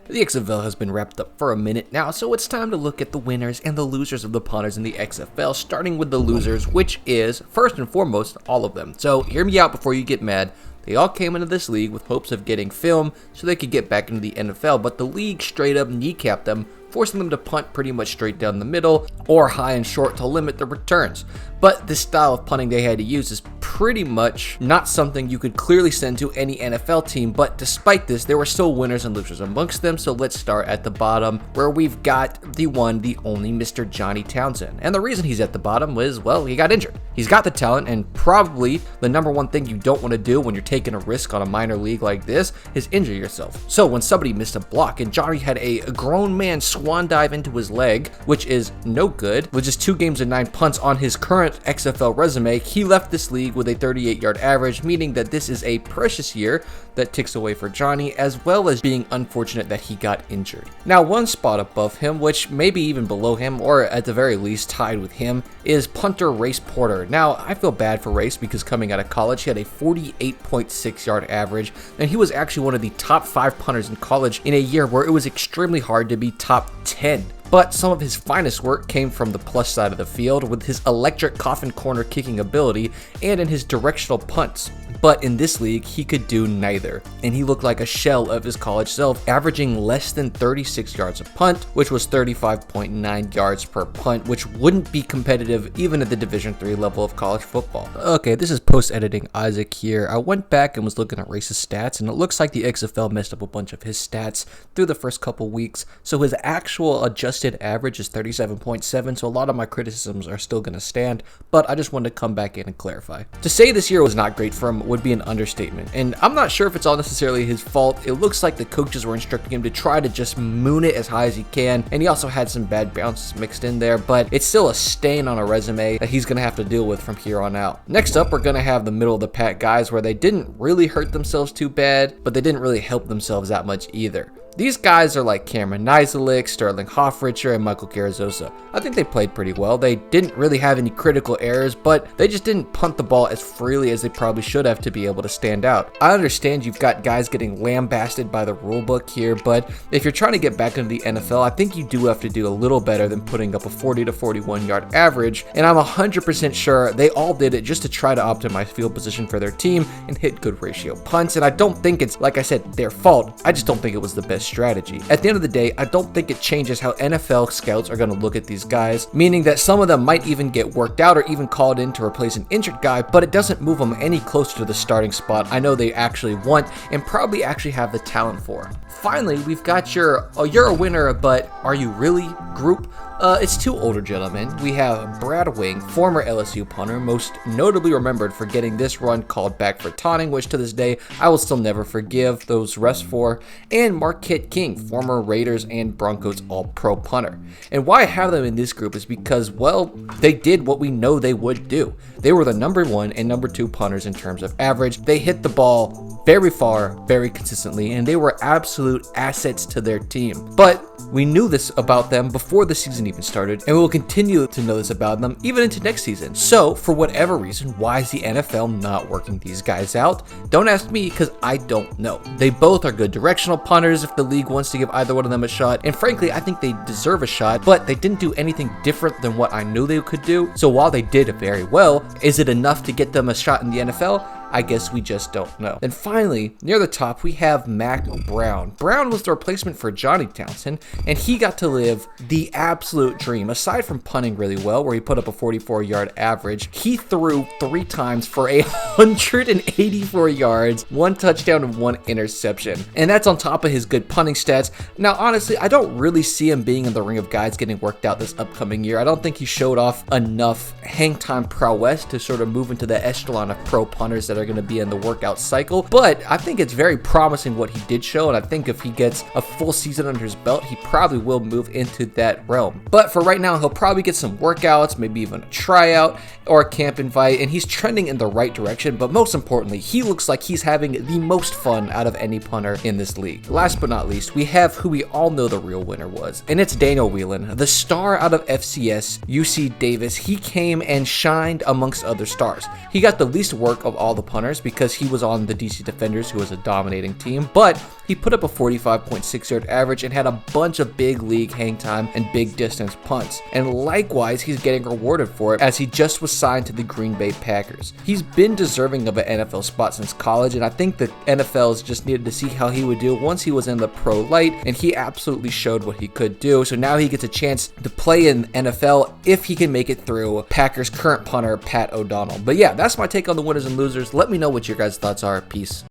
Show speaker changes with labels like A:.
A: The XFL has been wrapped up for a minute now, so it's time to look at the winners and the losers of the punters in the XFL, starting with the losers, which is, first and foremost, all of them. So hear me out before you get mad. They all came into this league with hopes of getting film so they could get back into the NFL, but the league straight up kneecapped them, forcing them to punt pretty much straight down the middle or high and short to limit the returns. But this style of punting they had to use is pretty much not something you could clearly send to any NFL team, but despite this, there were still winners and losers amongst them, so let's start at the bottom, where we've got the one, the only Mr. Johnny Townsend. And the reason he's at the bottom was, well, he got injured. He's got the talent, and probably the number one thing you don't want to do when you're taking a risk on a minor league like this is injure yourself. So when somebody missed a block, and Johnny had a grown man swan dive into his leg, which is no good, with just 2 games and 9 punts on his current XFL resume, he left this league with a 38-yard average, meaning that this is a precious year that ticks away for Johnny, as well as being unfortunate that he got injured. Now, one spot above him, which maybe even below him, or at the very least tied with him, is punter Race Porter. Now, I feel bad for Race because coming out of college, he had a 48.6-yard average, and he was actually one of the top 5 punters in college in a year where it was extremely hard to be top 10. But some of his finest work came from the plus side of the field with his electric coffin corner kicking ability and in his directional punts. But in this league, he could do neither, and he looked like a shell of his college self, averaging less than 36 yards a punt, which was 35.9 yards per punt, which wouldn't be competitive even at the Division III level of college football. Okay, this is post-editing Isaac here. I went back and was looking at Race's stats, and it looks like the XFL messed up a bunch of his stats through the first couple weeks, so his actual adjusted average is 37.7, so a lot of my criticisms are still going to stand, but I just wanted to come back in and clarify. To say this year was not great for him would be an understatement, and I'm not sure if it's all necessarily his fault. It looks like the coaches were instructing him to try to just moon it as high as he can, and he also had some bad bounces mixed in there, but it's still a stain on a resume that he's going to have to deal with from here on out. Next up, we're going to have the middle of the pack guys, where they didn't really hurt themselves too bad, but they didn't really help themselves that much either. These guys are like Cameron Nizilik, Sterling Hoffrichter, and Michael Garzosa. I think they played pretty well. They didn't really have any critical errors, but they just didn't punt the ball as freely as they probably should have to be able to stand out. I understand you've got guys getting lambasted by the rulebook here, but if you're trying to get back into the NFL, I think you do have to do a little better than putting up a 40 to 41 yard average, and I'm 100% sure they all did it just to try to optimize field position for their team and hit good ratio punts, and I don't think it's, like I said, their fault. I just don't think it was the best strategy. At the end of the day, I don't think it changes how NFL scouts are going to look at these guys, meaning that some of them might even get worked out or even called in to replace an injured guy, but it doesn't move them any closer to the starting spot I know they actually want and probably actually have the talent for. Finally, we've got your, oh, you're a winner, but are you really group? It's 2 older gentlemen. We have Brad Wing, former LSU punter, most notably remembered for getting this run called back for taunting, which to this day I will still never forgive those refs for, and Marquette King, former Raiders and Broncos All-Pro punter. And why I have them in this group is because, well, they did what we know they would do. They were the number 1 and number 2 punters in terms of average. They hit the ball very far, very consistently, and they were absolute assets to their team. But we knew this about them before the season even started, and we will continue to know this about them even into next season. So, for whatever reason, why is the NFL not working these guys out? Don't ask me, because I don't know. They both are good directional punters if the league wants to give either one of them a shot, and frankly, I think they deserve a shot, but they didn't do anything different than what I knew they could do. So while they did very well, is it enough to get them a shot in the NFL? I guess we just don't know. And finally, near the top, we have Mac Brown. Brown was the replacement for Johnny Townsend, and he got to live the absolute dream. Aside from punting really well, where he put up a 44-yard average, he threw 3 times for 184 yards, 1 touchdown, and 1 interception. And that's on top of his good punting stats. Now, honestly, I don't really see him being in the ring of guys getting worked out this upcoming year. I don't think he showed off enough hang time prowess to sort of move into the echelon of pro punters that are going to be in the workout cycle, but I think it's very promising what he did show, and I think if he gets a full season under his belt, he probably will move into that realm. But for right now, he'll probably get some workouts, maybe even a tryout or a camp invite, and he's trending in the right direction, but most importantly, he looks like he's having the most fun out of any punter in this league. Last but not least, we have who we all know the real winner was, and it's Daniel Whelan, the star out of FCS, UC Davis. He came and shined amongst other stars. He got the least work of all the punters because he was on the DC Defenders, who was a dominating team, but he put up a 45.6 yard average and had a bunch of big league hang time and big distance punts. And likewise, he's getting rewarded for it as he just was signed to the Green Bay Packers. He's been deserving of an NFL spot since college, and I think the NFL's just needed to see how he would do once he was in the pro light, and he absolutely showed what he could do. So now he gets a chance to play in NFL if he can make it through Packers' current punter, Pat O'Donnell. But yeah, that's my take on the winners and losers. Let me know what your guys' thoughts are. Peace.